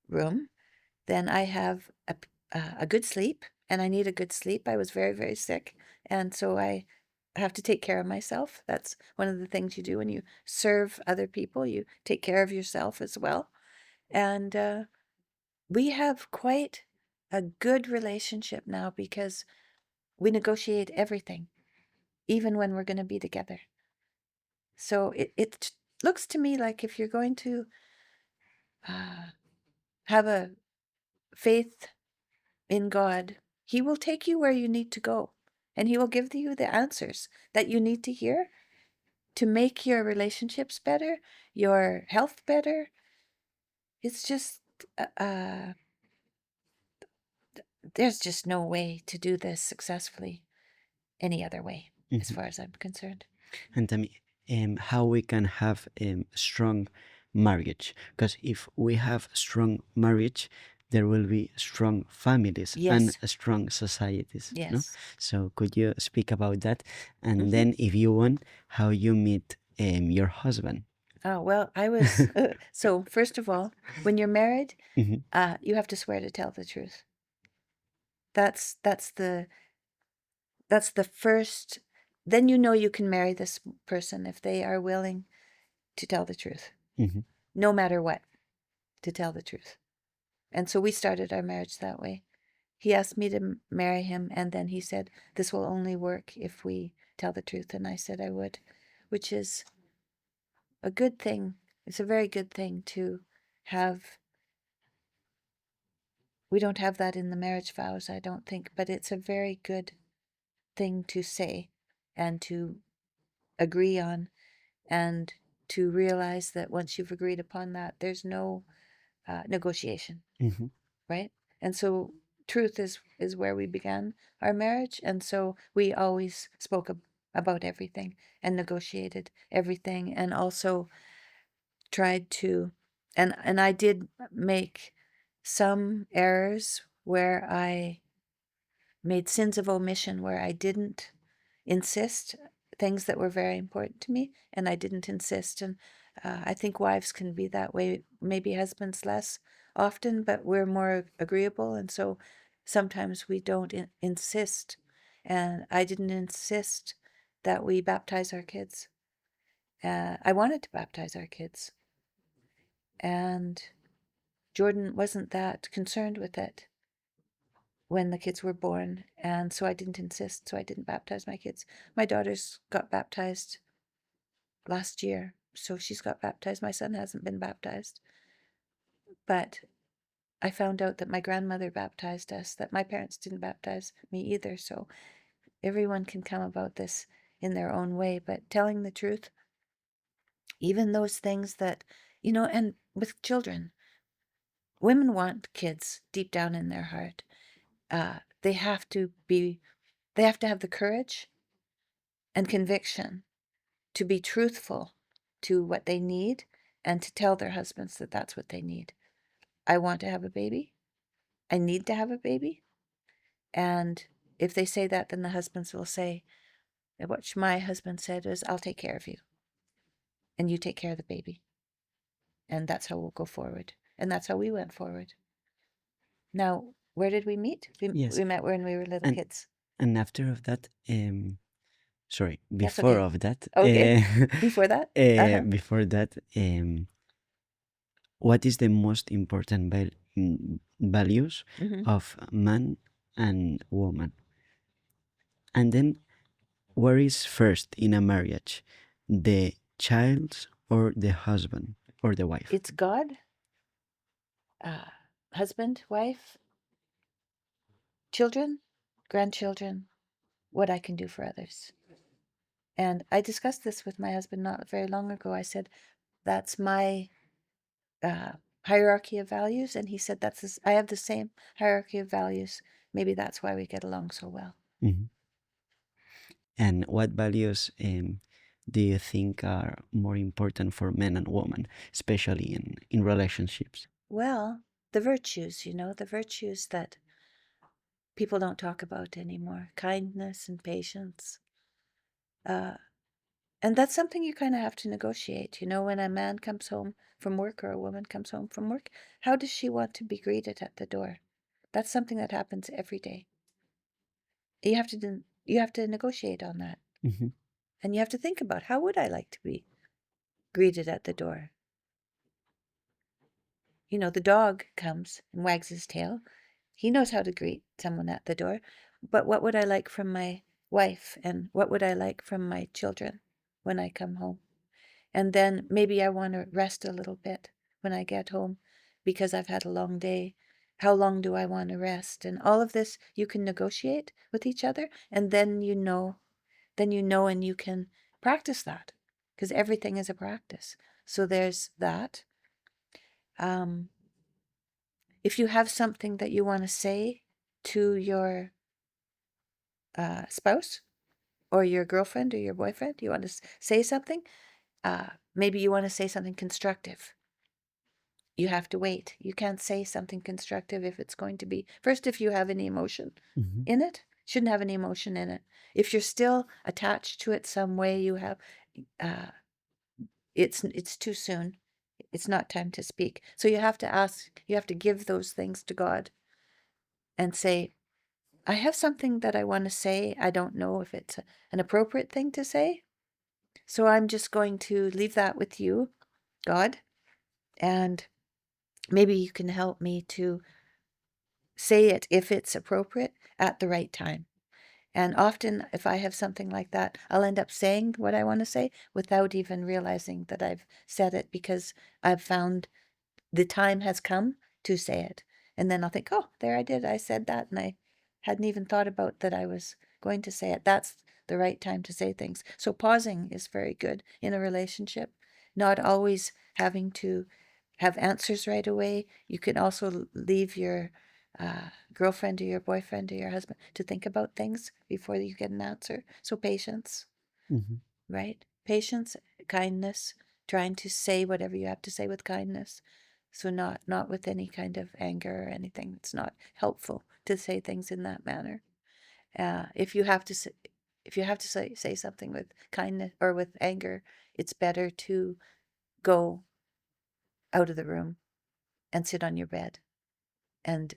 room, then I have a good sleep, and I need a good sleep. I was very, very sick, and so I have to take care of myself. That's one of the things you do when you serve other people. You take care of yourself as well. And we have quite a good relationship now, because we negotiate everything, even when we're going to be together. So it looks to me like if you're going to have a faith in God, He will take you where you need to go, and He will give you the answers that you need to hear to make your relationships better, your health better. It's just, there's just no way to do this successfully any other way, as far as I'm concerned. And tell me, how we can have strong marriage? Because if we have strong marriage, there will be strong families and Yes. strong societies. No? Yes. So could you speak about that? And then, if you want, how you meet your husband? Oh, well, I was, so first of all, when you're married, you have to swear to tell the truth. That's the first, then you can marry this person if they are willing to tell the truth, no matter what, to tell the truth. And so we started our marriage that way. He asked me to marry him, and then he said, this will only work if we tell the truth. And I said I would, which is a good thing. It's a very good thing to have. We don't have that in the marriage vows, I don't think, but it's a very good thing to say and to agree on, and to realize that once you've agreed upon that, there's no negotiation, right? And so truth is where we began our marriage, and so we always spoke about everything and negotiated everything, and also tried to, and I did make some errors where I made sins of omission, where I didn't insist things that were very important to me, and I didn't insist. And I think wives can be that way, maybe husbands less often, but we're more agreeable, and so sometimes we don't insist. And I didn't insist that we baptize our kids. I wanted to baptize our kids, and Jordan wasn't that concerned with it when the kids were born, and so I didn't insist, so I didn't baptize my kids. My daughters got baptized last year, so she's got baptized. My son hasn't been baptized, but I found out that my grandmother baptized us, that my parents didn't baptize me either, so everyone can come about this in their own way. But telling the truth, even those things that, and with children, women want kids deep down in their heart. They have to have the courage and conviction to be truthful to what they need, and to tell their husbands that that's what they need. I want to have a baby. I need to have a baby. And if they say that, then the husbands will say, what my husband said is, I'll take care of you, and you take care of the baby. And that's how we'll go forward. And that's how we went forward. Now, where did we meet? Yes. We met when we were little kids. And after of that, sorry, That's before okay. of that, Okay. Before that? before that, what is the most important values of man and woman? And then, where is first in a marriage, the child or the husband or the wife? It's God, husband, wife, children, grandchildren, what I can do for others. And I discussed this with my husband not very long ago. I said, that's my hierarchy of values. And he said, I have the same hierarchy of values. Maybe that's why we get along so well. Mhm. And what values do you think are more important for men and women, especially in relationships? Well, the virtues, the virtues that people don't talk about anymore, kindness and patience. And that's something you kind of have to negotiate. When a man comes home from work or a woman comes home from work, how does she want to be greeted at the door? That's something that happens every day. You have to negotiate on that. Mm-hmm. And you have to think about, how would I like to be greeted at the door? The dog comes and wags his tail. He knows how to greet someone at the door. But what would I like from my wife? And what would I like from my children when I come home? And then maybe I want to rest a little bit when I get home because I've had a long day. How long do I want to rest? And all of this you can negotiate with each other, and then you know and you can practice that, because everything is a practice. So there's that. If you have something that you want to say to your spouse or your girlfriend or your boyfriend, you want to say something, maybe you want to say something constructive. You have to wait. You can't say something constructive if it's going to be, first, if you have any emotion Mm-hmm. in it, shouldn't have any emotion in it. If you're still attached to it some way, you have, it's too soon. It's not time to speak. So you have to give those things to God and say, I have something that I want to say. I don't know if it's an appropriate thing to say. So I'm just going to leave that with you, God, and maybe you can help me to say it, if it's appropriate, at the right time. And often, if I have something like that, I'll end up saying what I want to say without even realizing that I've said it, because I've found the time has come to say it. And then I'll think, oh, there I did. I said that, and I hadn't even thought about that I was going to say it. That's the right time to say things. So pausing is very good in a relationship, not always having to have answers right away. You can also leave your girlfriend or your boyfriend or your husband to think about things before you get an answer. So patience, Mm-hmm. right? Patience, kindness, trying to say whatever you have to say with kindness. So not with any kind of anger or anything. It's not helpful to say things in that manner. If you have to say something with kindness or with anger, it's better to go out of the room and sit on your bed and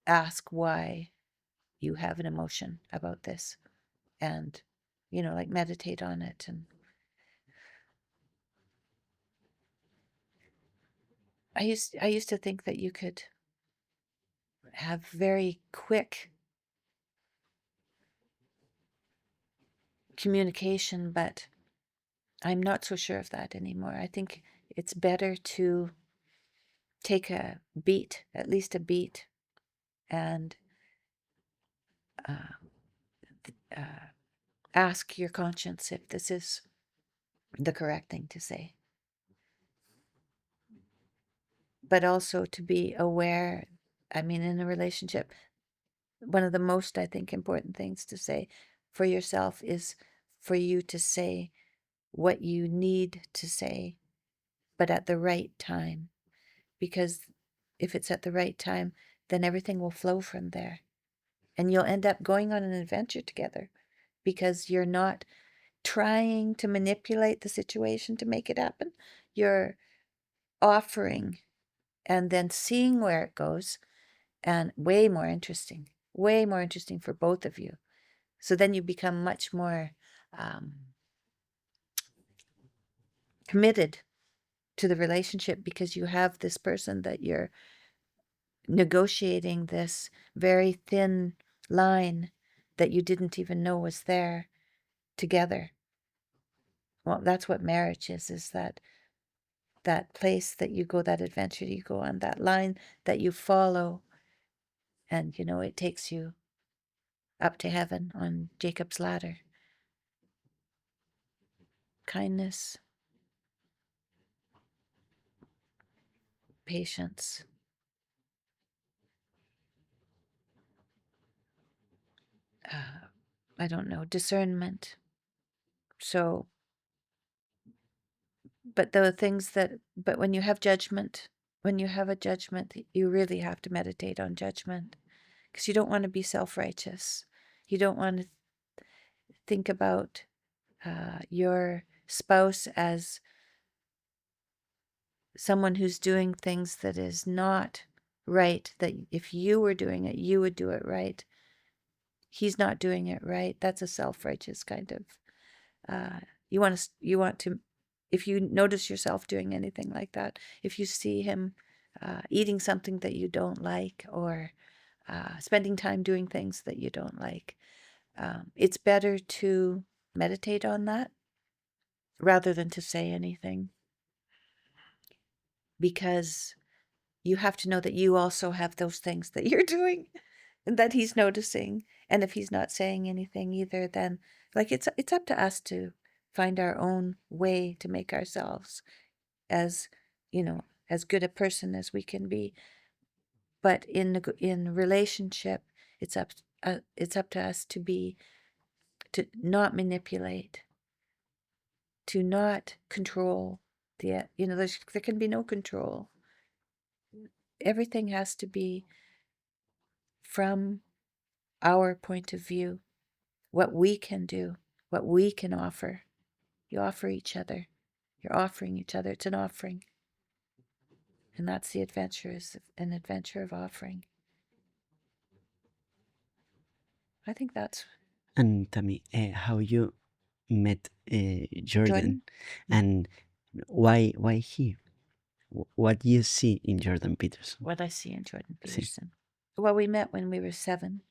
ask why you have an emotion about this, and like meditate on it. And I used to think that you could have very quick communication, but I'm not so sure of that anymore. I think it's better to take a beat, at least a beat, and ask your conscience if this is the correct thing to say. But also to be aware, in a relationship, one of the most, I think, important things to say for yourself is for you to say what you need to say, but at the right time. Because if it's at the right time, then everything will flow from there. And you'll end up going on an adventure together, because you're not trying to manipulate the situation to make it happen. You're offering and then seeing where it goes, and way more interesting for both of you. So then you become much more committed to the relationship, because you have this person that you're negotiating this very thin line that you didn't even know was there together. well, that's what marriage is that place that you go, that adventure you go on, that line that you follow, and it takes you up to heaven on Jacob's ladder. Kindness, patience, I don't know, discernment. So, but when you have judgment, when you have a judgment, you really have to meditate on judgment, because you don't want to be self-righteous. You don't want to think about your spouse as someone who's doing things that is not right, that if you were doing it, you would do it right. He's not doing it right. That's a self-righteous kind of, you want to, if you notice yourself doing anything like that, if you see him eating something that you don't like, or spending time doing things that you don't like, it's better to meditate on that rather than to say anything, because you have to know that you also have those things that you're doing and that he's noticing. And if he's not saying anything either, then it's up to us to find our own way to make ourselves as, as good a person as we can be. But in relationship, it's up to us to not manipulate, to not control there can be no control. Everything has to be from our point of view, what we can do, what we can offer. You offer each other. You're offering each other. It's an offering. And that's the adventure, is an adventure of offering. I think that's And Tammy, how you met Jordan, Jordan. and why he? What do you see in Jordan Peterson? What I see in Jordan Sí. Peterson. Well, we met when we were 7.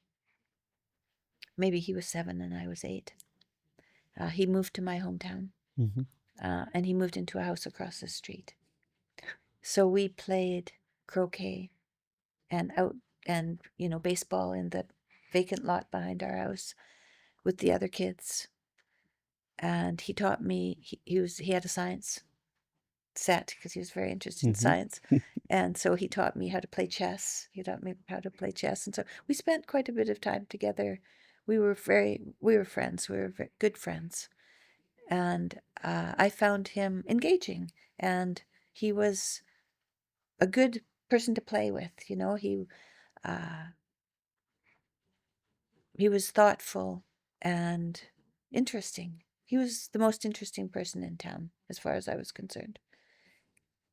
Maybe he was 7 and I was 8. He moved to my hometown, Mhm. and he moved into a house across the street. So we played croquet and baseball in the vacant lot behind our house with the other kids. And he taught me, he had a science set because he was very interested in Mhm. science. And so he taught me how to play chess. He taught me how to play chess. And so we spent quite a bit of time together. We were friends. We were good friends. And I found him engaging, and he was a good person to play with. He was thoughtful and interesting. He was the most interesting person in town, as far as I was concerned.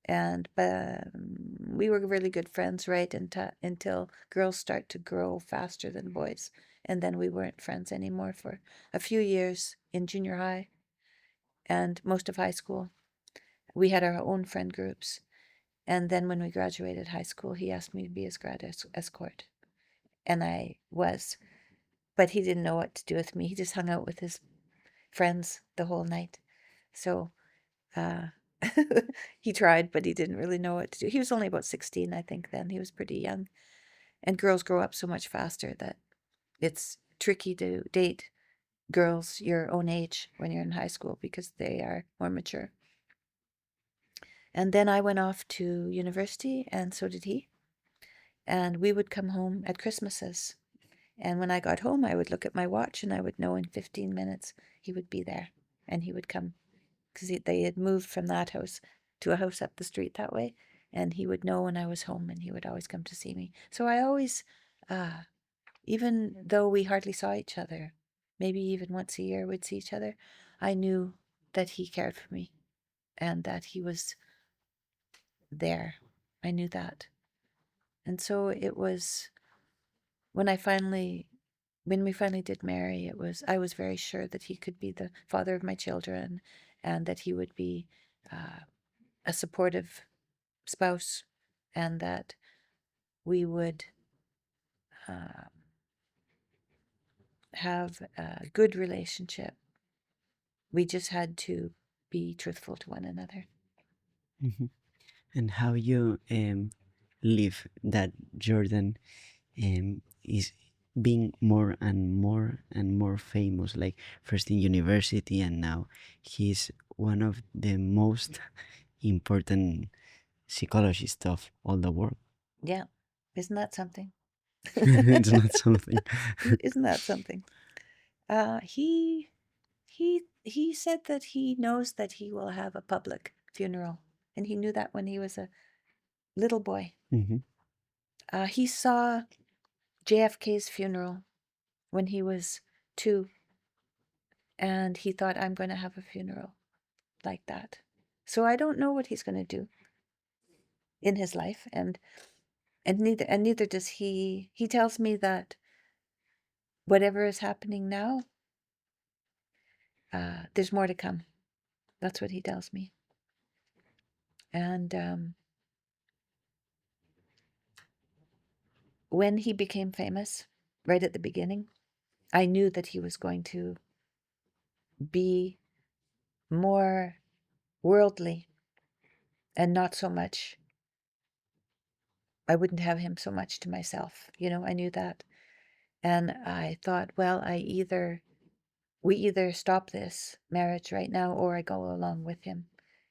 And we were really good friends right until girls start to grow faster than boys. And then we weren't friends anymore for a few years in junior high and most of high school. We had our own friend groups. And then when we graduated high school, he asked me to be his grad escort. And I was. But he didn't know what to do with me. He just hung out with his friends the whole night. So he tried, but he didn't really know what to do. He was only about 16, I think, then. He was pretty young. And girls grow up so much faster that it's tricky to date girls your own age when you're in high school because they are more mature. And then I went off to university, and so did he. And we would come home at Christmases. And when I got home, I would look at my watch and I would know in 15 minutes he would be there and he would come, because they had moved from that house to a house up the street that way. And he would know when I was home and he would always come to see me. So I always, even though we hardly saw each other, maybe even once a year we'd see each other, I knew that he cared for me and that he was there. I knew that. And so it was when we finally did marry, I was very sure that he could be the father of my children and that he would be a supportive spouse and that we would have a good relationship. We just had to be truthful to one another. Mhm. And how you live that Jordan is being more and more and more famous, like first in university and now he's one of the most important psychologists of all the world. Yeah. Isn't that something? It's not something. Isn't that something? He said that he knows that he will have a public funeral, and he knew that when he was a little boy. Mhm. He saw JFK's funeral when he was 2, and he thought, I'm going to have a funeral like that. So I don't know what he's going to do in his life, and neither does he. He tells me that whatever is happening now, there's more to come. That's what he tells me. And when he became famous, right at the beginning, I knew that he was going to be more worldly and not so much. I wouldn't have him so much to myself. I knew that. And I thought, well, we either stop this marriage right now or I go along with him.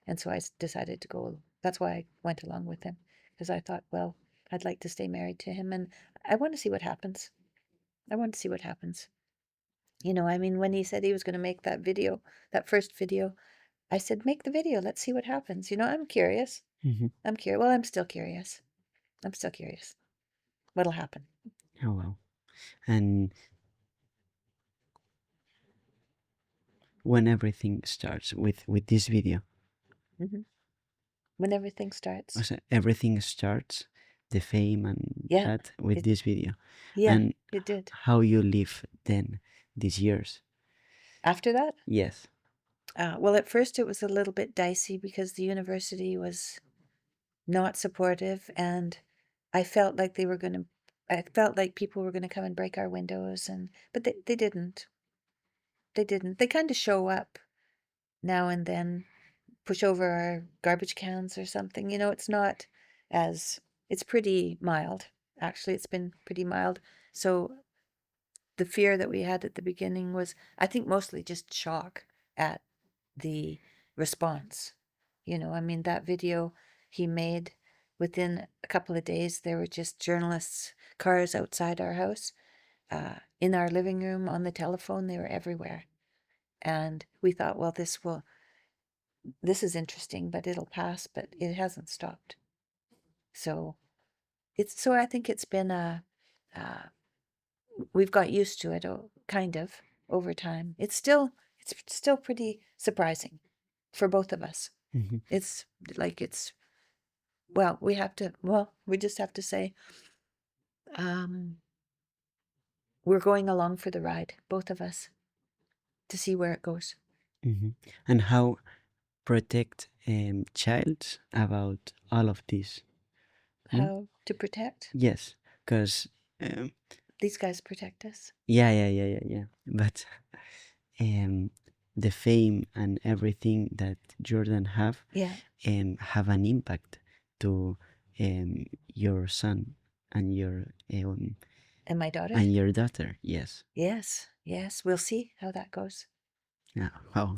And so I decided to go. That's why I went along with him, because I thought, well, I'd like to stay married to him and I want to see what happens. I want to see what happens. When he said he was going to make that video, that first video, I said, make the video. Let's see what happens. I'm curious. Mhm. I'm curious. Well, I'm still curious. I'm still curious. What'll happen? Oh wow. And when everything starts with this video, Hmm. When everything starts. so everything starts, the fame and Yeah. that with It, this video. yeah, And it did. how you live then these years? After that? Yes. Well, at first it was a little bit dicey because the university was not supportive, and I felt like I felt like people were going to come and break our windows, but they didn't. They didn't. They kind of show up now and then, push over our garbage cans or something. It's not it's pretty mild. Actually, it's been pretty mild. So the fear that we had at the beginning was, I think, mostly just shock at the response. That video he made, within a couple of days, there were just journalists' cars outside our house, in our living room, on the telephone. They were everywhere. And we thought, well, this is interesting, but it'll pass, but it hasn't stopped. So I think it's been we've got used to it, kind of, over time. It's still pretty surprising for both of us. Mm-hmm. It's like we just have to say, we're going along for the ride, both of us, to see where it goes. Mm-hmm. And how protect child about all of this? How to protect? Yes, because These guys protect us. yeah. But the fame and everything that Jordan have an impact to your son and your And my daughter. and your daughter. Yes. Yes. We'll see how that goes. Yeah. Wow.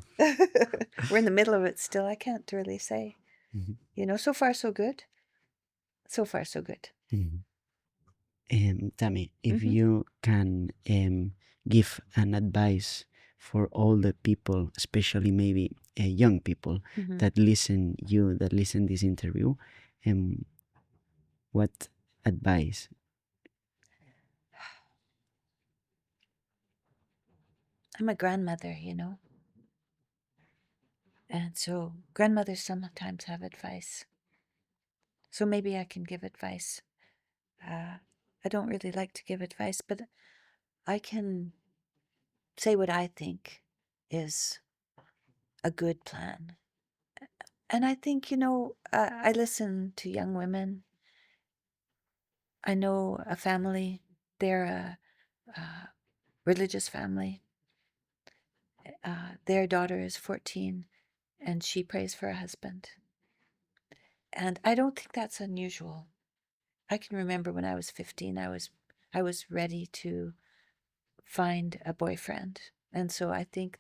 We're in the middle of it still. I can't really say. Mm-hmm. So far so good. So far so good. Mm-hmm. Tammy, if Mm-hmm. you can give an advice for all the people, especially maybe young people Mm-hmm. that listen this interview, what advice? I'm a grandmother, and so grandmothers sometimes have advice. So maybe I can give advice. I don't really like to give advice, but I can say what I think is a good plan. And I think, I listen to young women. I know a family, they're a religious family. Their daughter is 14, and she prays for a husband. And I don't think that's unusual. I can remember when I was 15, I was ready to find a boyfriend. And so I think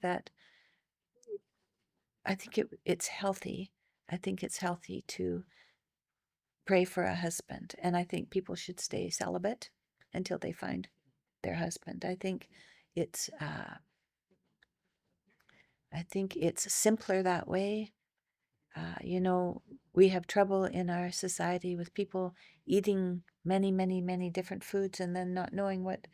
it's healthy. I think it's healthy to pray for a husband. And I think people should stay celibate until they find their husband. I think it's simpler that way. We have trouble in our society with people eating many, many, many different foods and then not knowing what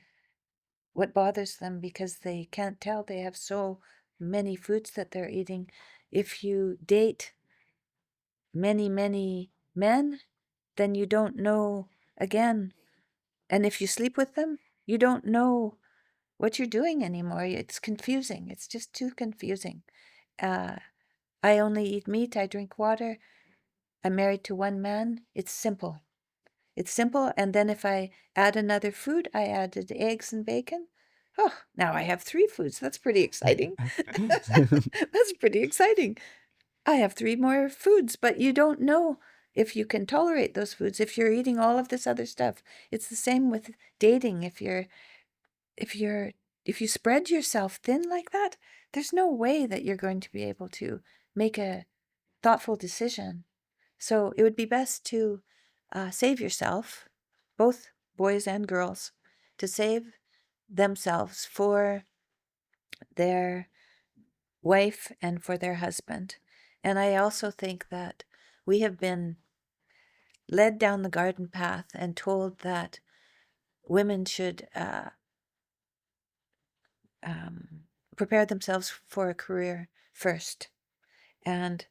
bothers them because they can't tell they have so many foods that they're eating. If you date many, many men, then you don't know again. And if you sleep with them, you don't know what you're doing anymore. It's confusing. It's just too confusing. I only eat meat. I drink water. I'm married to one man. It's simple. It's simple. And then if I add another food, I added eggs and bacon. Oh, now I have 3 foods. That's pretty exciting. That's pretty exciting. I have 3 more foods, but you don't know if you can tolerate those foods if you're eating all of this other stuff. It's the same with dating. If you spread yourself thin like that, there's no way that you're going to be able to make a thoughtful decision. So it would be best to save yourself, both boys and girls, to save themselves for their wife and for their husband. And I also think that we have been led down the garden path and told that women should prepare themselves for a career first. And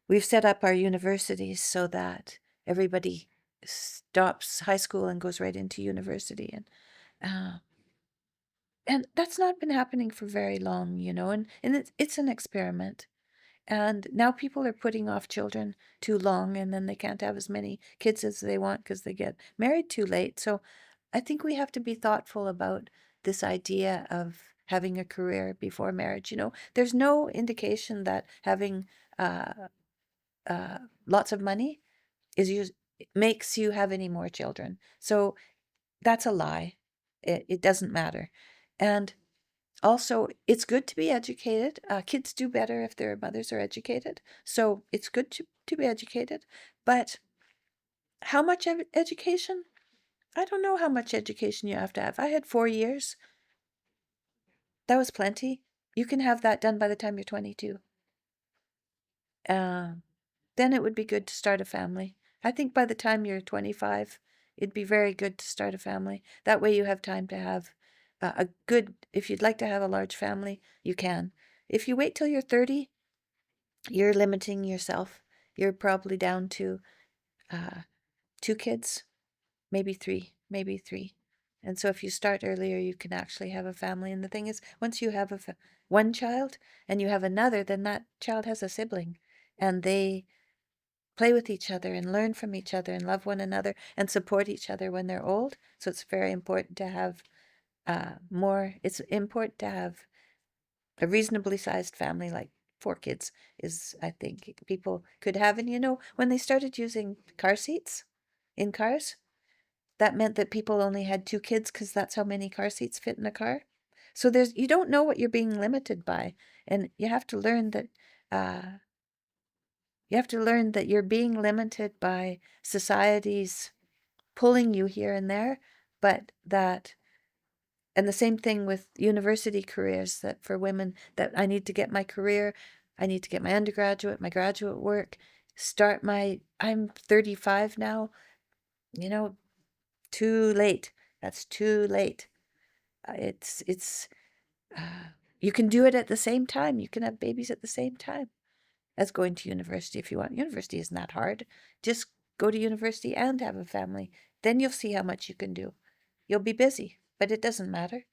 we've set up our universities so that everybody stops high school and goes right into university. And that's not been happening for very long, and it's an experiment. And now people are putting off children too long, and then they can't have as many kids as they want because they get married too late. So I think we have to be thoughtful about this idea of having a career before marriage. There's no indication that having lots of money makes you have any more children. So that's a lie. It doesn't matter. And also, it's good to be educated. Kids do better if their mothers are educated. So it's good to be educated. But how much education? I don't know how much education you have to have. I had 4 years. That was plenty. You can have that done by the time you're 22. Then it would be good to start a family. I think by the time you're 25, it'd be very good to start a family. That way you have time to have if you'd like to have a large family, you can. If you wait till you're 30, you're limiting yourself. You're probably down to 2 kids, maybe 3. And so if you start earlier, you can actually have a family. And the thing is, once you have one child and you have another, then that child has a sibling. And they play with each other and learn from each other and love one another and support each other when they're old. So it's very important to have it's important to have a reasonably sized family, like 4 kids I think people could have. And when they started using car seats in cars, that meant that people only had 2 kids because that's how many car seats fit in a car. So you don't know what you're being limited by, and you have to learn that you're being limited by society's pulling you here and there, and the same thing with university careers, that for women, that I need to get my career, I need to get my undergraduate, my graduate work, I'm 35 now, too late. That's too late. You can do it at the same time. You can have babies at the same time as going to university if you want. University isn't that hard. Just go to university and have a family. Then you'll see how much you can do. You'll be busy, but it doesn't matter.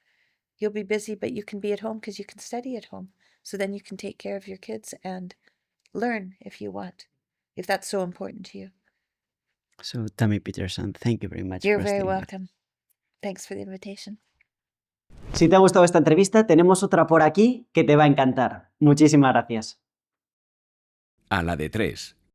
You'll be busy, but you can be at home because you can study at home. So then you can take care of your kids and learn if you want, if that's so important to you. So, Tammy Peterson, thank you very much. You're very welcome. Thanks for the invitation. Si te ha gustado esta entrevista, tenemos otra por aquí que te va a encantar. Muchísimas gracias. Aladetres,